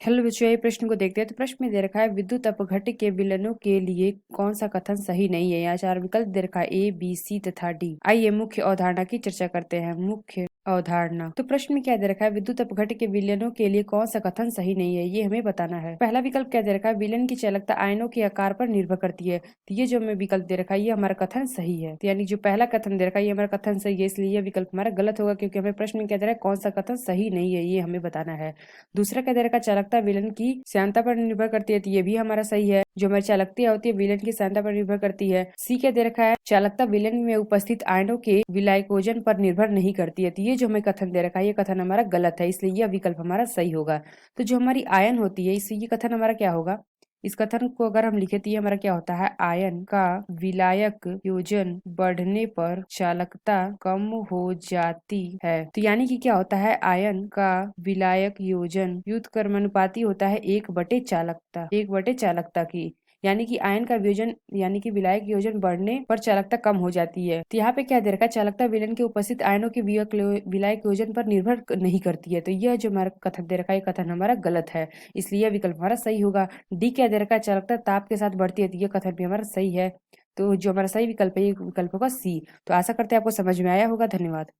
Hello बच्चों, ये प्रश्न को देखते हैं। तो प्रश्न में दे रखा है विद्युत अपघट्य के विलयनों के लिए कौन सा कथन सही नहीं है। यहाँ 4 विकल्प दे रखा है ए, बी, सी तथा डी। आइए मुख्य अवधारणा की चर्चा करते हैं। मुख्य अवधारणा। तो प्रश्न में क्या दे रखा है विद्युत अपघट्य के विलयनों के लिए कौन सा कथन सही नहीं है, ये हमें बताना है। पहला विकल्प क्या दे रखा है विलयन की चालकता आयनों के आकार पर निर्भर करती है। तो ये जो हमें विकल्प दे रखा है ये हमारा कथन सही है। तो यानी जो पहला कथन दे रखा है ये हमारा कथन सही है, इसलिए यह विकल्प हमारा गलत होगा, क्योंकि हमें प्रश्न में क्या दे रहा है कौन सा कथन सही नहीं है, ये हमें बताना है। दूसरा क्या दे रखा है चालकता विलयन की श्यानता पर निर्भर करती है। तो ये भी हमारा सही है। जो हमारी चालकता होती है विलयन की श्यानता पर निर्भर करती है। सी क्या दे रखा है चालकता विलयन में उपस्थित आयनों के विलायकोजन पर निर्भर नहीं करती है। तो ये जो हमें कथन दे रखा है ये कथन हमारा गलत है, इसलिए यह विकल्प हमारा सही होगा। तो जो हमारी आयन होती है इससे ये कथन हमारा क्या होगा, इस कथन को अगर हम लिखे तो ये हमारा क्या होता है आयन का विलायक योजन बढ़ने पर चालकता कम हो जाती है। तो यानी कि क्या होता है आयन का विलायक योजन व्युत्क्रमानुपाती होता है 1/चालकता, 1/चालकता की। यानी कि आयन का वियोजन यानी कि विलायक योजन बढ़ने पर चालकता कम हो जाती है। तो यहाँ पे क्या दे रखा है चालकता विलयन के उपस्थित आयनों के विलायक योजन पर निर्भर नहीं करती है। तो यह जो हमारा कथन दे रखा है कथन हमारा गलत है, इसलिए यह विकल्प हमारा सही होगा। डी क्या दे रखा है चालकता ताप के साथ बढ़ती है। तो यह कथन भी हमारा सही है। तो जो हमारा सही विकल्प है ये विकल्प होगा सी। तो आशा करते हैं आपको समझ में आया होगा। धन्यवाद।